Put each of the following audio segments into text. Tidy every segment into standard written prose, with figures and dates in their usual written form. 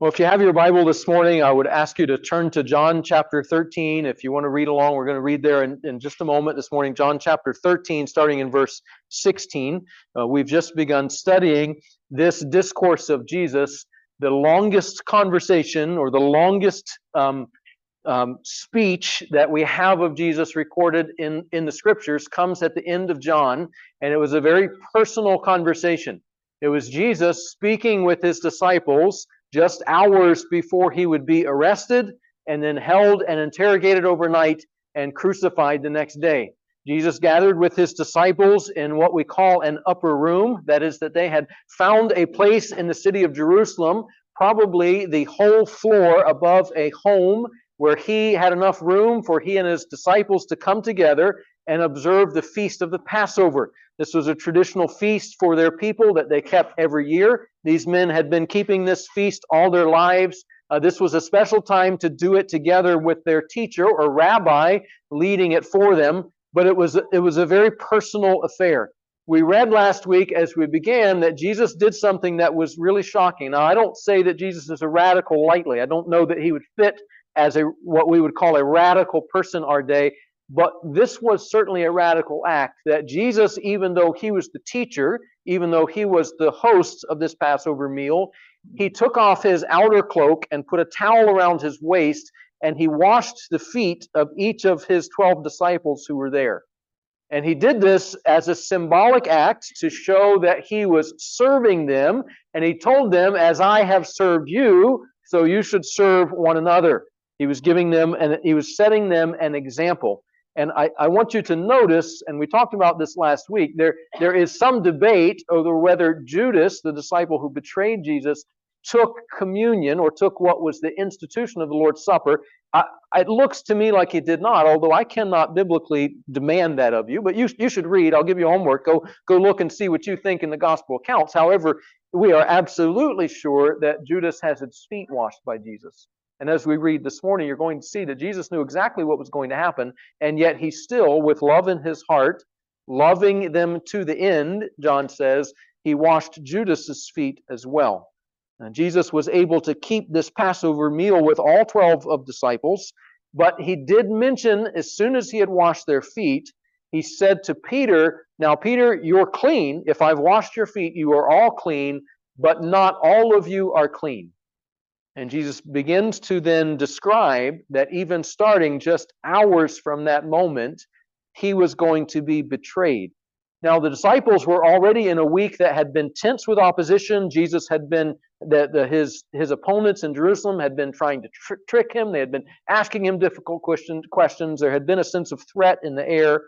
Well, if you have your Bible this morning, I would ask you to turn to John chapter 13. If you want to read along, we're going to read there in just a moment this morning. John chapter 13, starting in verse 16. We've just begun studying this discourse of Jesus. The longest conversation or the longest speech that we have of Jesus recorded in the scriptures comes at the end of John, and it was a very personal conversation. It was Jesus speaking with his disciples just hours before he would be arrested and then held and interrogated overnight and crucified the next day. Jesus gathered with his disciples in what we call an upper room. That is, that they had found a place in the city of Jerusalem, probably the whole floor above a home where he had enough room for he and his disciples to come together and observe the feast of the Passover. This was a traditional feast for their people that they kept every year. These men had been keeping this feast all their lives. This was a special time to do it together with their teacher or rabbi leading it for them, but it was a very personal affair. We read last week as we began that Jesus did something that was really shocking. Now, I don't say that Jesus is a radical lightly. I don't know that he would fit as what we would call a radical person our day. But this was certainly a radical act that Jesus, even though he was the teacher, even though he was the host of this Passover meal, he took off his outer cloak and put a towel around his waist, and he washed the feet of each of his 12 disciples who were there. And he did this as a symbolic act to show that he was serving them, and he told them, as I have served you, so you should serve one another. He was giving them, and he was setting them an example. And I want you to notice, and we talked about this last week, there is some debate over whether Judas, the disciple who betrayed Jesus, took communion or took what was the institution of the Lord's Supper. It looks to me like he did not, although I cannot biblically demand that of you. But you should read. I'll give you homework. Go look and see what you think in the gospel accounts. However, we are absolutely sure that Judas has his feet washed by Jesus. And as we read this morning, you're going to see that Jesus knew exactly what was going to happen, and yet he still, with love in his heart, loving them to the end, John says, he washed Judas's feet as well. And Jesus was able to keep this Passover meal with all 12 of disciples, but he did mention, as soon as he had washed their feet, he said to Peter, now Peter, you're clean. If I've washed your feet, you are all clean, but not all of you are clean. And Jesus begins to then describe that even starting just hours from that moment, he was going to be betrayed. Now, the disciples were already in a week that had been tense with opposition. Jesus had been, his opponents in Jerusalem had been trying to trick him. They had been asking him difficult questions. There had been a sense of threat in the air.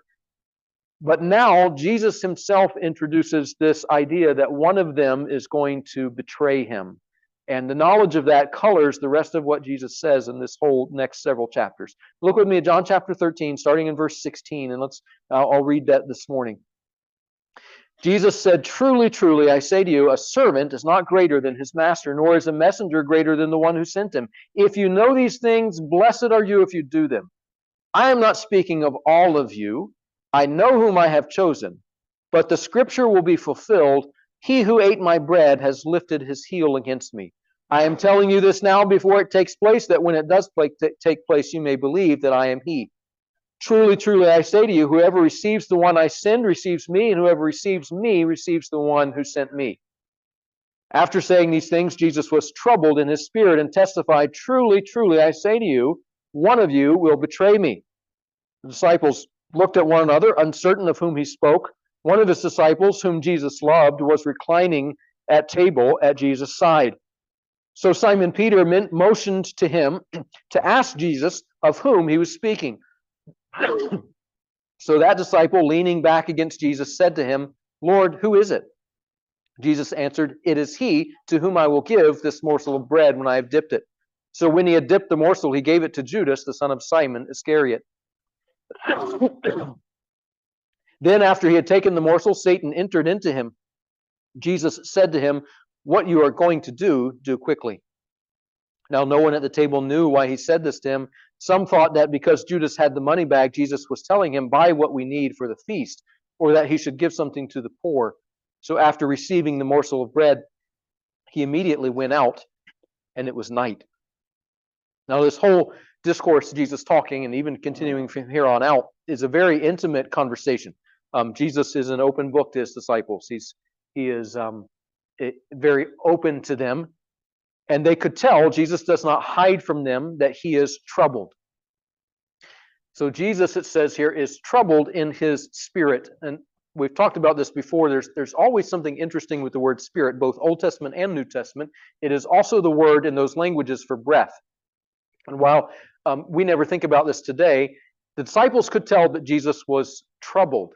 But now Jesus himself introduces this idea that one of them is going to betray him. And the knowledge of that colors the rest of what Jesus says in this whole next several chapters. Look with me at John chapter 13, starting in verse 16, and I'll read that this morning. Jesus said, truly, truly, I say to you, a servant is not greater than his master, nor is a messenger greater than the one who sent him. If you know these things, blessed are you if you do them. I am not speaking of all of you. I know whom I have chosen, but the scripture will be fulfilled. He who ate my bread has lifted his heel against me. I am telling you this now before it takes place, that when it does take place, you may believe that I am he. Truly, truly, I say to you, whoever receives the one I send receives me, and whoever receives me receives the one who sent me. After saying these things, Jesus was troubled in his spirit and testified, truly, truly, I say to you, one of you will betray me. The disciples looked at one another, uncertain of whom he spoke. One of his disciples, whom Jesus loved, was reclining at table at Jesus' side. So Simon Peter motioned to him to ask Jesus of whom he was speaking. So that disciple, leaning back against Jesus, said to him, Lord, who is it? Jesus answered, it is he to whom I will give this morsel of bread when I have dipped it. So when he had dipped the morsel, he gave it to Judas, the son of Simon Iscariot. Then after he had taken the morsel, Satan entered into him. Jesus said to him, what you are going to do, do quickly. Now no one at the table knew why he said this to him. Some thought that because Judas had the money bag, Jesus was telling him, buy what we need for the feast, or that he should give something to the poor. So after receiving the morsel of bread, he immediately went out. and it was night. Now, this whole discourse, Jesus talking, and even continuing from here on out, is a very intimate conversation. Jesus is an open book to his disciples. He is very open to them, and they could tell Jesus does not hide from them that he is troubled. So Jesus, it says here, is troubled in his spirit. And we've talked about this before. There's always something interesting with the word spirit, both Old Testament and New Testament. It is also the word in those languages for breath. And while we never think about this today, the disciples could tell that Jesus was troubled.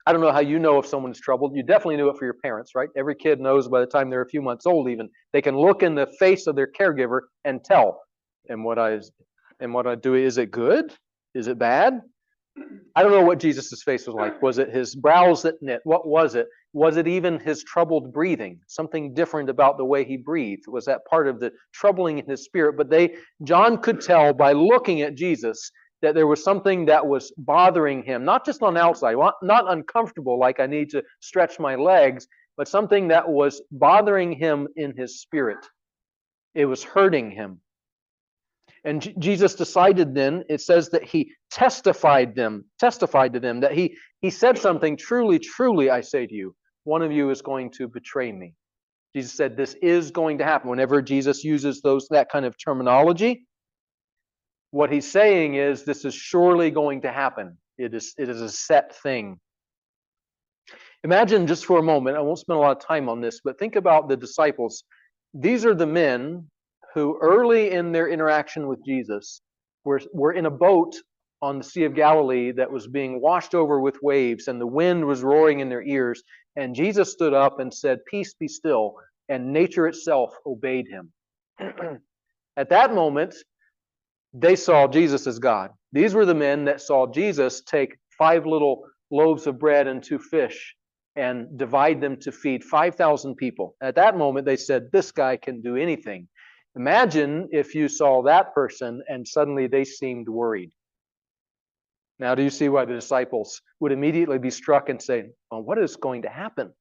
I don't know how you know if someone's troubled. You definitely knew it for your parents, right? Every kid knows by the time they're a few months old even. They can look in the face of their caregiver and tell. And what I do, is it good? Is it bad? I don't know what Jesus' face was like. Was it his brows that knit? What was it? Was it even his troubled breathing? Something different about the way he breathed? Was that part of the troubling in his spirit? But John could tell by looking at Jesus that there was something that was bothering him, not just on the outside, not uncomfortable like I need to stretch my legs, but something that was bothering him in his spirit. It was hurting him. And Jesus decided then, it says that he testified to them, that he said something, truly, truly, I say to you, one of you is going to betray me. Jesus said this is going to happen. Whenever Jesus uses that kind of terminology, what he's saying is this is surely going to happen. It is a set thing. Imagine just for a moment, I won't spend a lot of time on this, but think about the disciples. These are the men who early in their interaction with Jesus were in a boat on the Sea of Galilee that was being washed over with waves, and the wind was roaring in their ears, and Jesus stood up and said, "Peace, be still," and nature itself obeyed him. At that moment, they saw Jesus as God. These were the men that saw Jesus take 5 little loaves of bread and 2 fish and divide them to feed 5,000 people. At that moment, they said, this guy can do anything. Imagine if you saw that person and suddenly they seemed worried. Now, do you see why the disciples would immediately be struck and say, well, what is going to happen?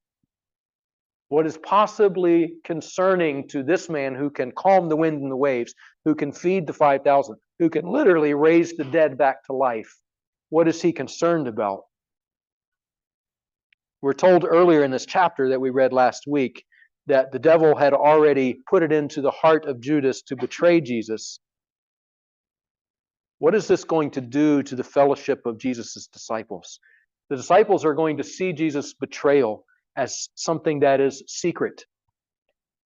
What is possibly concerning to this man who can calm the wind and the waves, who can feed the 5,000, who can literally raise the dead back to life? What is he concerned about? We're told earlier in this chapter that we read last week that the devil had already put it into the heart of Judas to betray Jesus. What is this going to do to the fellowship of Jesus' disciples? The disciples are going to see Jesus' betrayal as something that is secret.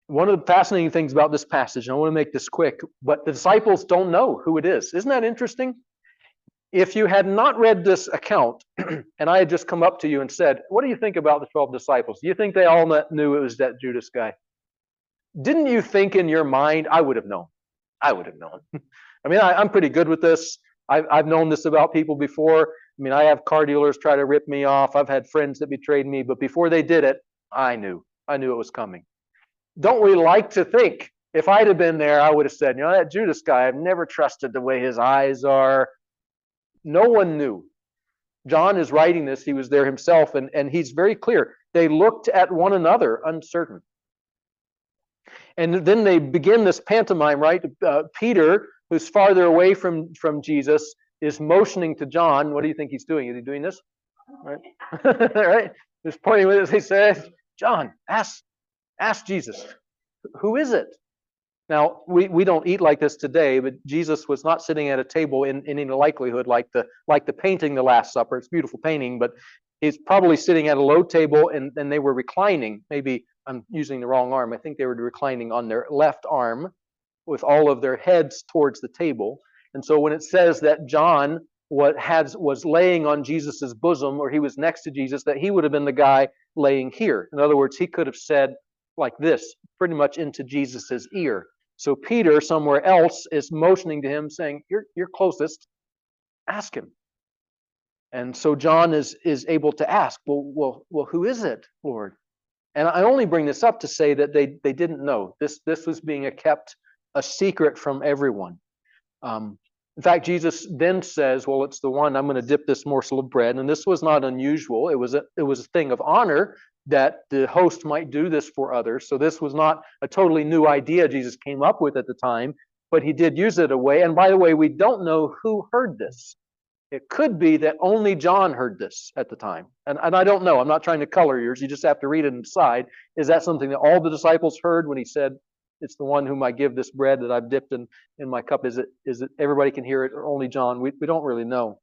One of the fascinating things about this passage, and I want to make this quick, but the disciples don't know who it is. Isn't that interesting? If you had not read this account, and I had just come up to you and said, what do you think about the 12 disciples? Do you think they all knew it was that Judas guy? Didn't you think in your mind, I would have known? I would have known. I mean, I'm pretty good with this. I've known this about people before. I mean, I have car dealers try to rip me off. I've had friends that betrayed me, but before they did it, I knew it was coming. Don't we like to think, if I'd have been there, I would have said, that Judas guy, I've never trusted the way his eyes are. No one knew. John is writing this. He was there himself, and he's very clear. They looked at one another uncertain. And then they begin this pantomime, right? Peter, who's farther away from Jesus, is motioning to John. What do you think he's doing? Is he doing this? Right? Right? He's pointing with it. He says, John, ask Jesus, who is it? Now, we don't eat like this today, but Jesus was not sitting at a table in any likelihood like the painting, The Last Supper. It's a beautiful painting, but he's probably sitting at a low table, and they were reclining. Maybe I'm using the wrong arm. I think they were reclining on their left arm with all of their heads towards the table. And so when it says that John was laying on Jesus's bosom, or he was next to Jesus, that he would have been the guy laying here. In other words, he could have said like this, pretty much into Jesus's ear. So Peter, somewhere else, is motioning to him, saying, "You're closest. Ask him." And so John is able to ask, "Well, who is it, Lord?" And I only bring this up to say that they didn't know. This was being kept a secret from everyone. In fact, Jesus then says, "Well, it's the one. I'm going to dip this morsel of bread." And this was not unusual. It was a thing of honor that the host might do this for others. So this was not a totally new idea Jesus came up with at the time, but he did use it a way. And by the way, we don't know who heard this. It could be that only John heard this at the time. And I don't know. I'm not trying to color yours. You just have to read it and decide. Is that something that all the disciples heard when he said, it's the one whom I give this bread that I've dipped in my cup? Is it everybody can hear it, or only John? We don't really know.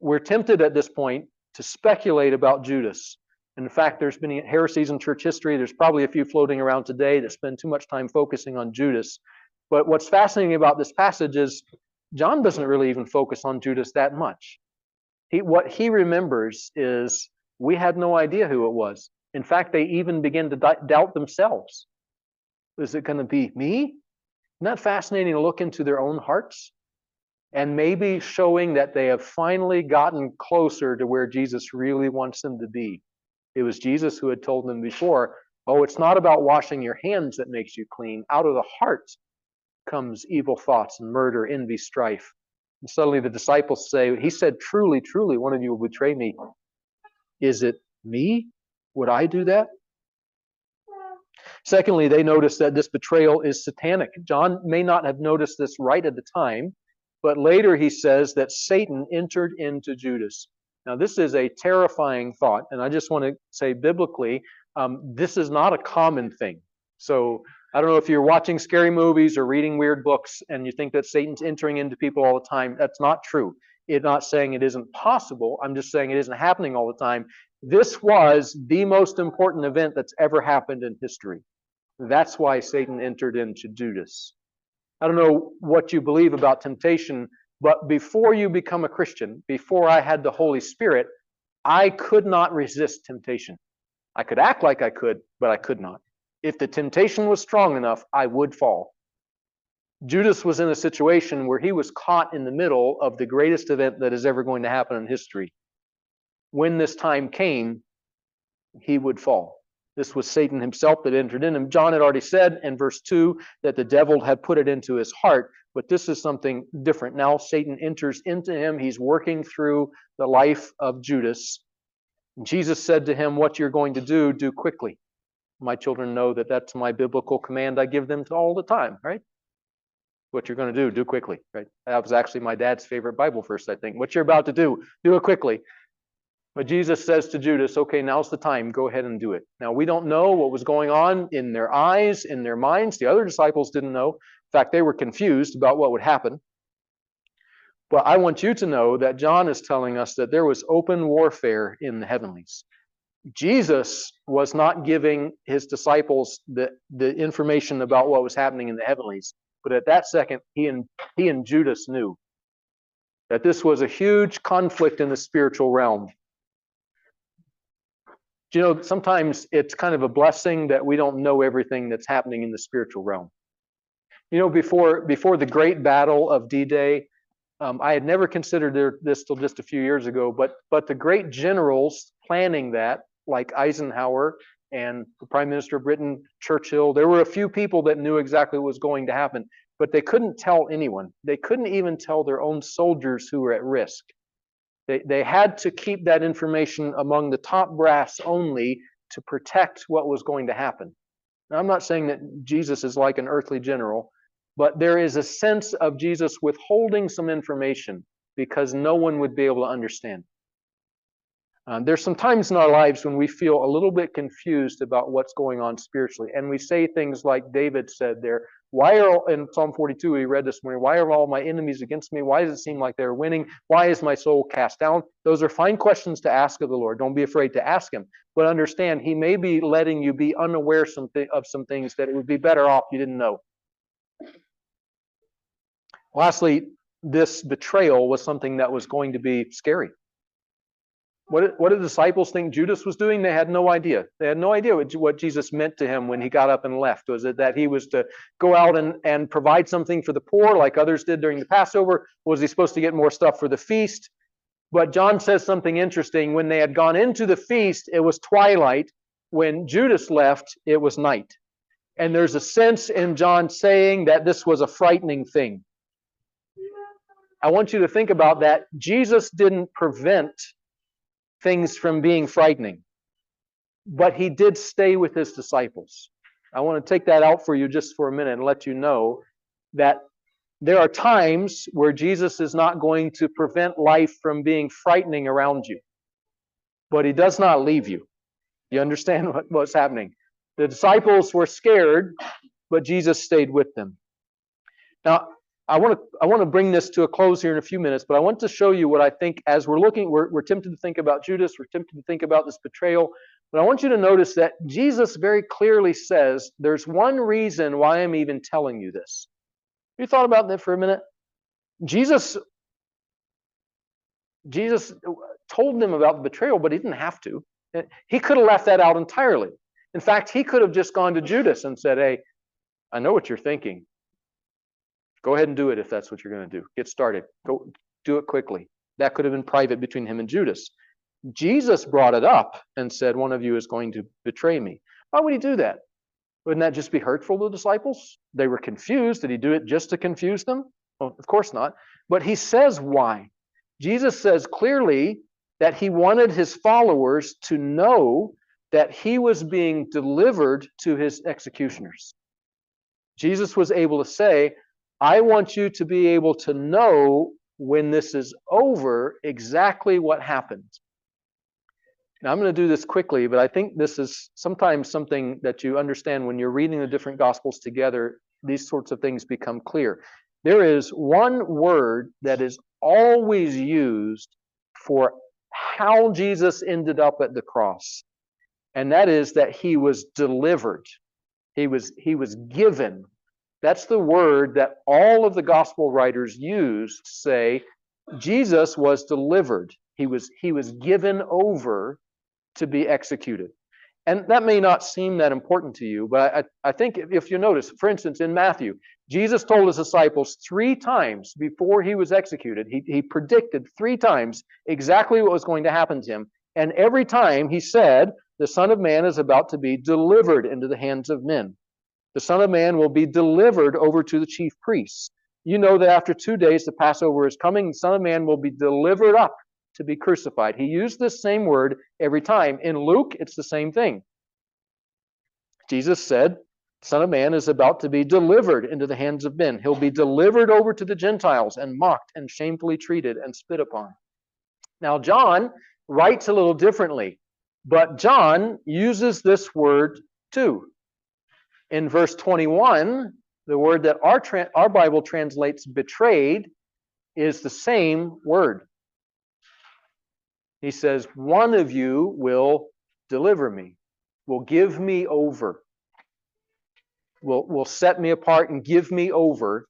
We're tempted at this point to speculate about Judas. And in fact, there's been heresies in church history. There's probably a few floating around today that spend too much time focusing on Judas. But what's fascinating about this passage is John doesn't really even focus on Judas that much. What he remembers is we had no idea who it was. In fact, they even begin to doubt themselves. Is it going to be me? Isn't that fascinating to look into their own hearts? And maybe showing that they have finally gotten closer to where Jesus really wants them to be. It was Jesus who had told them before, oh, it's not about washing your hands that makes you clean. Out of the heart comes evil thoughts and murder, envy, strife. And suddenly the disciples say, he said, truly, truly, one of you will betray me. Is it me? Would I do that? Secondly, they notice that this betrayal is satanic. John may not have noticed this right at the time, but later he says that Satan entered into Judas. Now, this is a terrifying thought, and I just want to say biblically, this is not a common thing. So I don't know if you're watching scary movies or reading weird books and you think that Satan's entering into people all the time. That's not true. It's not saying it isn't possible. I'm just saying it isn't happening all the time. This was the most important event that's ever happened in history. That's why Satan entered into Judas. I don't know what you believe about temptation, but before you become a Christian, before I had the Holy Spirit, I could not resist temptation. I could act like I could, but I could not. If the temptation was strong enough, I would fall. Judas was in a situation where he was caught in the middle of the greatest event that is ever going to happen in history. When this time came, he would fall. This was Satan himself that entered in him. John had already said in verse 2 that the devil had put it into his heart, but this is something different. Now Satan enters into him. He's working through the life of Judas. Jesus said to him, what you're going to do quickly. My children know that that's my biblical command I give them all the time, right? What you're going to do quickly, right? That was actually my dad's favorite Bible verse, I think. What you're about to do it quickly. But Jesus says to Judas, okay, now's the time. Go ahead and do it. Now, we don't know what was going on in their eyes, in their minds. The other disciples didn't know. In fact, they were confused about what would happen. But I want you to know that John is telling us that there was open warfare in the heavenlies. Jesus was not giving his disciples the information about what was happening in the heavenlies. But at that second, he and Judas knew that this was a huge conflict in the spiritual realm. You know, sometimes it's kind of a blessing that we don't know everything that's happening in the spiritual realm. You know, before the great battle of D-Day, I had never considered this till just a few years ago, but the great generals planning that, like Eisenhower and the Prime Minister of Britain, Churchill, there were a few people that knew exactly what was going to happen, but they couldn't tell anyone. They couldn't even tell their own soldiers who were at risk. They had to keep that information among the top brass only to protect what was going to happen. Now, I'm not saying that Jesus is like an earthly general, but there is a sense of Jesus withholding some information because no one would be able to understand. There's some times in our lives when we feel a little bit confused about what's going on spiritually, and we say things like David said there, in Psalm 42 we read this morning, why are all my enemies against me? Why does it seem like they're winning? Why is my soul cast down? Those are fine questions to ask of the Lord. Don't be afraid to ask him. But understand, he may be letting you be unaware of some things that it would be better off you didn't know. Lastly, this betrayal was something that was going to be scary. What did the disciples think Judas was doing? They had no idea. They had no idea what Jesus meant to him when he got up and left. Was it that he was to go out and provide something for the poor like others did during the Passover? Was he supposed to get more stuff for the feast? But John says something interesting. When they had gone into the feast, it was twilight. When Judas left, it was night. And there's a sense in John saying that this was a frightening thing. I want you to think about that. Jesus didn't prevent things from being frightening. but he did stay with his disciples. I want to take that out for you just for a minute and let you know that there are times where Jesus is not going to prevent life from being frightening around you, but he does not leave you. You understand what's happening? The disciples were scared, but Jesus stayed with them. Now, I want to bring this to a close here in a few minutes, but I want to show you what I think as we're looking, we're tempted to think about Judas, we're tempted to think about this betrayal, but I want you to notice that Jesus very clearly says, there's one reason why I'm even telling you this. You thought about that for a minute? Jesus told them about the betrayal, but he didn't have to. He could have left that out entirely. In fact, he could have just gone to Judas and said, hey, I know what you're thinking. Go ahead and do it if that's what you're going to do. Get started. Go do it quickly. That could have been private between him and Judas. Jesus brought it up and said, one of you is going to betray me. Why would he do that? Wouldn't that just be hurtful to the disciples? They were confused. Did he do it just to confuse them? Well, of course not. But he says why. Jesus says clearly that he wanted his followers to know that he was being delivered to his executioners. Jesus was able to say, I want you to be able to know when this is over exactly what happened. Now, I'm going to do this quickly, but I think this is sometimes something that you understand when you're reading the different Gospels together. These sorts of things become clear. There is one word that is always used for how Jesus ended up at the cross, and that is that he was delivered. He was given. That's the word that all of the gospel writers use to say Jesus was delivered. He was given over to be executed. And that may not seem that important to you, but I think if you notice, for instance, in Matthew, Jesus told his disciples 3 times before he was executed, he predicted 3 times exactly what was going to happen to him. And every time he said, the Son of Man is about to be delivered into the hands of men. The Son of Man will be delivered over to the chief priests. You know that after 2 days the Passover is coming, the Son of Man will be delivered up to be crucified. He used this same word every time. In Luke, it's the same thing. Jesus said, the Son of Man is about to be delivered into the hands of men. He'll be delivered over to the Gentiles and mocked and shamefully treated and spit upon. Now, John writes a little differently, but John uses this word too. In verse 21, the word that our Bible translates betrayed is the same word. He says, one of you will deliver me, will give me over, will set me apart and give me over.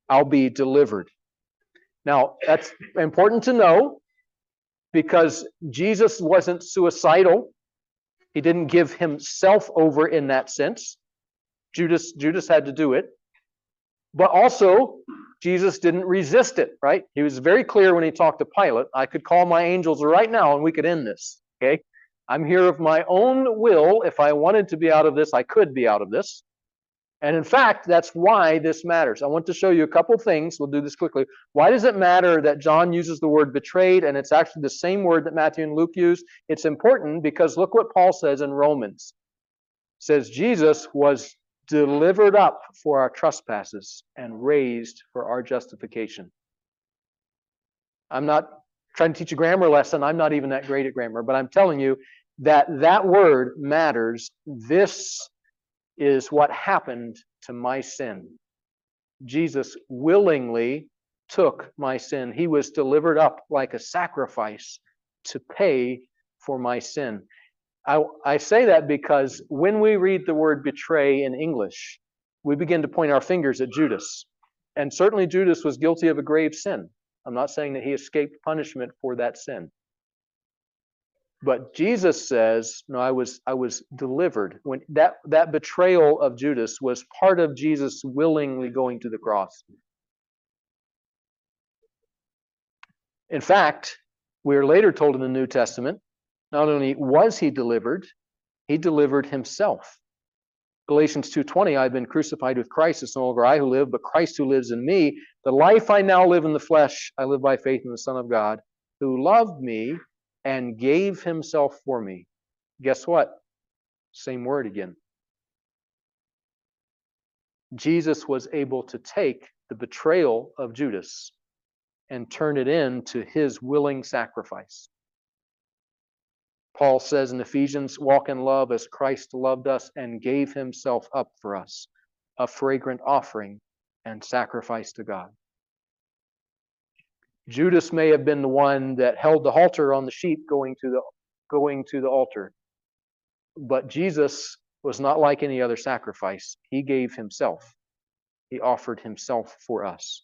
I'll be delivered. Now, that's important to know because Jesus wasn't suicidal. He didn't give himself over in that sense. Judas had to do it. But also, Jesus didn't resist it, right? He was very clear when he talked to Pilate. I could call my angels right now and we could end this, okay? I'm here of my own will. If I wanted to be out of this, I could be out of this. And in fact, that's why this matters. I want to show you a couple things. We'll do this quickly. Why does it matter that John uses the word betrayed and it's actually the same word that Matthew and Luke use? It's important because look what Paul says in Romans. It says Jesus was delivered up for our trespasses and raised for our justification. I'm not trying to teach a grammar lesson. I'm not even that great at grammar, but I'm telling you that that word matters. This is what happened to my sin. Jesus willingly took my sin. He was delivered up like a sacrifice to pay for my sin. I say that because when we read the word betray in English, we begin to point our fingers at Judas. And certainly Judas was guilty of a grave sin. I'm not saying that he escaped punishment for that sin. But Jesus says, no, I was delivered. When that betrayal of Judas was part of Jesus willingly going to the cross. In fact, we are later told in the New Testament, not only was he delivered himself. Galatians 2:20, I've been crucified with Christ. It's no longer I who live, but Christ who lives in me. The life I now live in the flesh, I live by faith in the Son of God, who loved me and gave himself for me. Guess what? Same word again. Jesus was able to take the betrayal of Judas and turn it into his willing sacrifice. Paul says in Ephesians, walk in love as Christ loved us and gave himself up for us, a fragrant offering and sacrifice to God. Judas may have been the one that held the halter on the sheep going to the altar. But Jesus was not like any other sacrifice. He gave himself. He offered himself for us.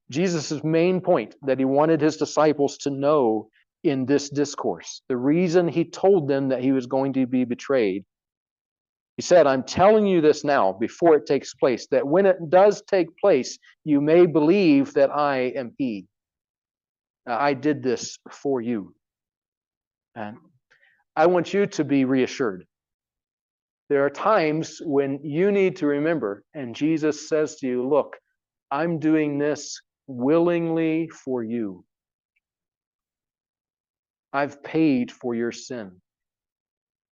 Jesus' main point that he wanted his disciples to know in this discourse, the reason he told them that he was going to be betrayed, he said, I'm telling you this now before it takes place, that when it does take place, you may believe that I am he. I did this for you. And I want you to be reassured. There are times when you need to remember, and Jesus says to you, look, I'm doing this willingly for you. I've paid for your sin.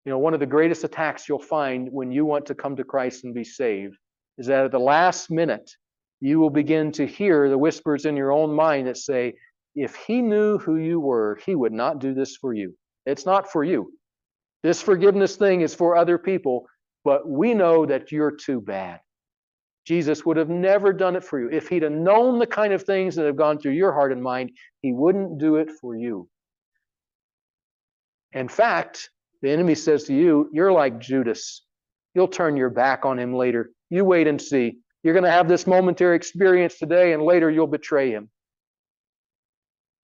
You know, one of the greatest attacks you'll find when you want to come to Christ and be saved is that at the last minute, you will begin to hear the whispers in your own mind that say, if he knew who you were, he would not do this for you. It's not for you. This forgiveness thing is for other people, but we know that you're too bad. Jesus would have never done it for you. If he'd have known the kind of things that have gone through your heart and mind, he wouldn't do it for you. In fact, the enemy says to you, you're like Judas. You'll turn your back on him later. You wait and see. You're going to have this momentary experience today, and later you'll betray him.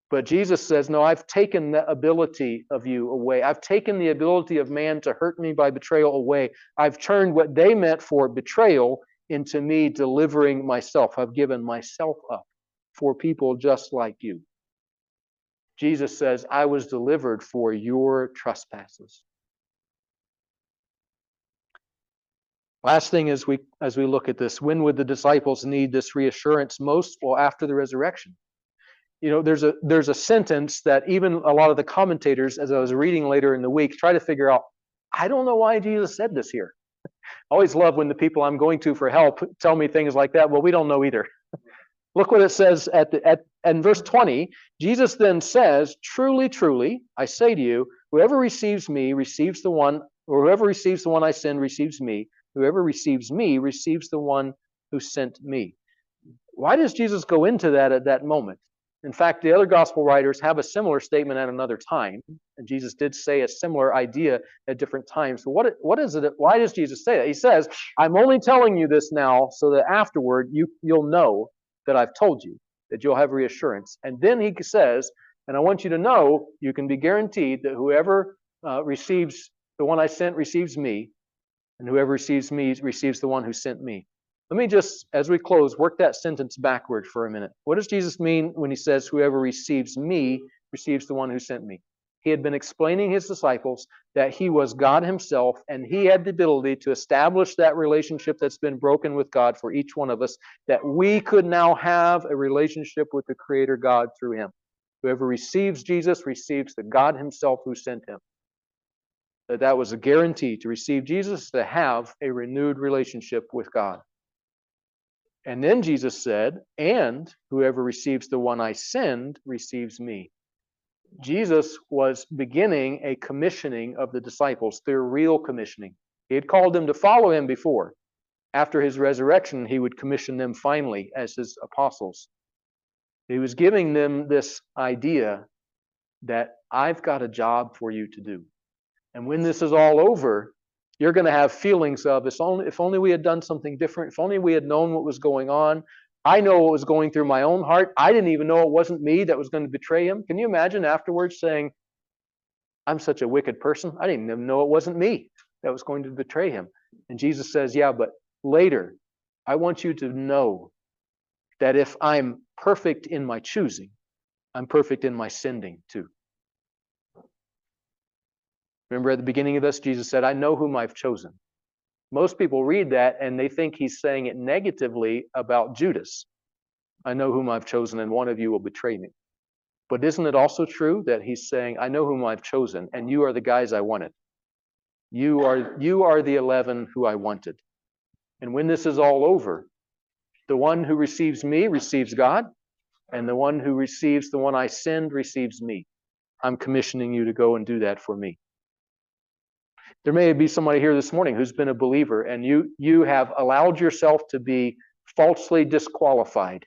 But Jesus says, no, I've taken the ability of you away. I've taken the ability of man to hurt me by betrayal away. I've turned what they meant for betrayal into me delivering myself. I've given myself up for people just like you. Jesus says, I was delivered for your trespasses. Last thing as we look at this, when would the disciples need this reassurance most? Well, after the resurrection. You know, there's a sentence that even a lot of the commentators, as I was reading later in the week, try to figure out, I don't know why Jesus said this here. I always love when the people I'm going to for help tell me things like that. Well, we don't know either. Look what it says in verse 20. Jesus then says, truly, truly, I say to you, whoever receives me receives the one, or whoever receives the one I send receives me. Whoever receives me receives the one who sent me. Why does Jesus go into that at that moment? In fact, the other gospel writers have a similar statement at another time, and Jesus did say a similar idea at different times. So what is it? Why does Jesus say that? He says, I'm only telling you this now so that afterward you'll know that I've told you, that you'll have reassurance. And then he says, and I want you to know, you can be guaranteed that whoever receives the one I sent receives me, and whoever receives me receives the one who sent me. Let me just, as we close, work that sentence backward for a minute. What does Jesus mean when he says, whoever receives me receives the one who sent me? He had been explaining his disciples that he was God himself, and he had the ability to establish that relationship that's been broken with God for each one of us, that we could now have a relationship with the Creator God through him. Whoever receives Jesus receives the God himself who sent him. That was a guarantee to receive Jesus, to have a renewed relationship with God. And then Jesus said, and whoever receives the one I send receives me. Jesus was beginning a commissioning of the disciples, their real commissioning. He had called them to follow him before. After his resurrection, he would commission them finally as his apostles. He was giving them this idea that I've got a job for you to do. And when this is all over, you're going to have feelings of, if only we had done something different, if only we had known what was going on. I know what was going through my own heart. I didn't even know it wasn't me that was going to betray him. Can you imagine afterwards saying, I'm such a wicked person. I didn't even know it wasn't me that was going to betray him. And Jesus says, yeah, but later, I want you to know that if I'm perfect in my choosing, I'm perfect in my sending too. Remember at the beginning of this, Jesus said, I know whom I've chosen. Most people read that and they think he's saying it negatively about Judas. I know whom I've chosen and one of you will betray me. But isn't it also true that he's saying, I know whom I've chosen and you are the guys I wanted. You are the 11 who I wanted. And when this is all over, the one who receives me receives God, and the one who receives the one I send receives me. I'm commissioning you to go and do that for me. There may be somebody here this morning who's been a believer, and you have allowed yourself to be falsely disqualified.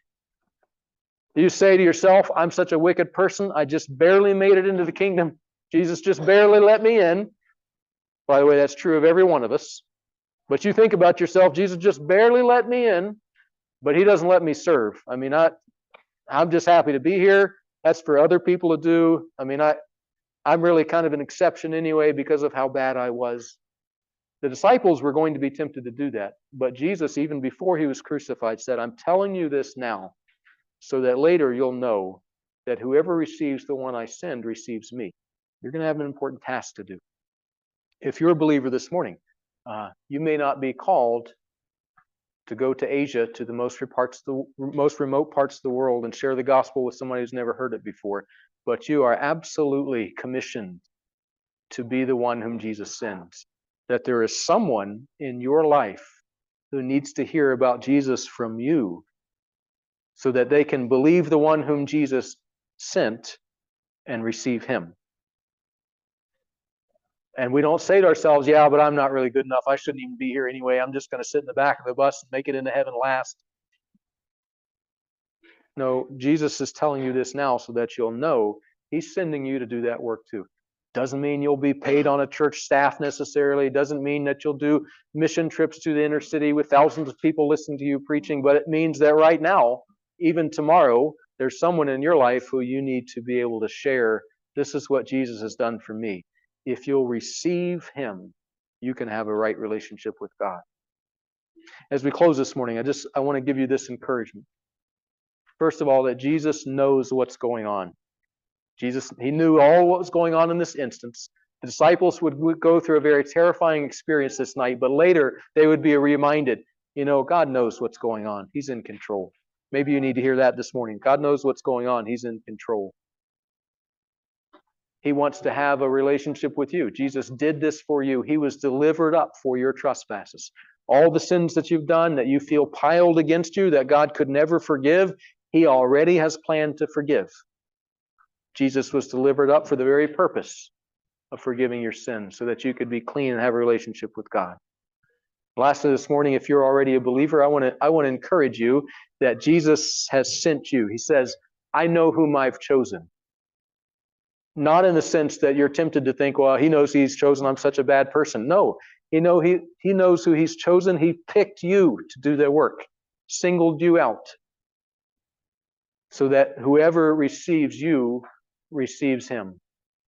You say to yourself, I'm such a wicked person, I just barely made it into the kingdom. Jesus just barely let me in. By the way, that's true of every one of us. But you think about yourself, Jesus just barely let me in, but he doesn't let me serve. I mean, I'm just happy to be here. That's for other people to do. I mean, I'm really kind of an exception anyway because of how bad I was. The disciples were going to be tempted to do that. But Jesus, even before he was crucified, said, I'm telling you this now so that later you'll know that whoever receives the one I send receives me. You're going to have an important task to do. If you're a believer this morning, you may not be called to go to Asia, to the most remote parts of the world and share the gospel with somebody who's never heard it before, but you are absolutely commissioned to be the one whom Jesus sends. That there is someone in your life who needs to hear about Jesus from you so that they can believe the one whom Jesus sent and receive him. And we don't say to ourselves, yeah, but I'm not really good enough. I shouldn't even be here anyway. I'm just going to sit in the back of the bus and make it into heaven last. No, Jesus is telling you this now so that you'll know he's sending you to do that work too. Doesn't mean you'll be paid on a church staff necessarily. Doesn't mean that you'll do mission trips to the inner city with thousands of people listening to you preaching. But it means that right now, even tomorrow, there's someone in your life who you need to be able to share. This is what Jesus has done for me. If you'll receive him, you can have a right relationship with God. As we close this morning, I want to give you this encouragement. First of all, that Jesus knows what's going on. Jesus, he knew all what was going on in this instance. The disciples would go through a very terrifying experience this night, but later they would be reminded, God knows what's going on. He's in control. Maybe you need to hear that this morning. God knows what's going on. He's in control. He wants to have a relationship with you. Jesus did this for you. He was delivered up for your trespasses. All the sins that you've done that you feel piled against you that God could never forgive, he already has planned to forgive. Jesus was delivered up for the very purpose of forgiving your sins so that you could be clean and have a relationship with God. Lastly, this morning, if you're already a believer, I want to encourage you that Jesus has sent you. He says, I know whom I've chosen. Not in the sense that you're tempted to think, well, he knows he's chosen, I'm such a bad person. No, he knows who he's chosen. He picked you to do their work, singled you out, so that whoever receives you receives him.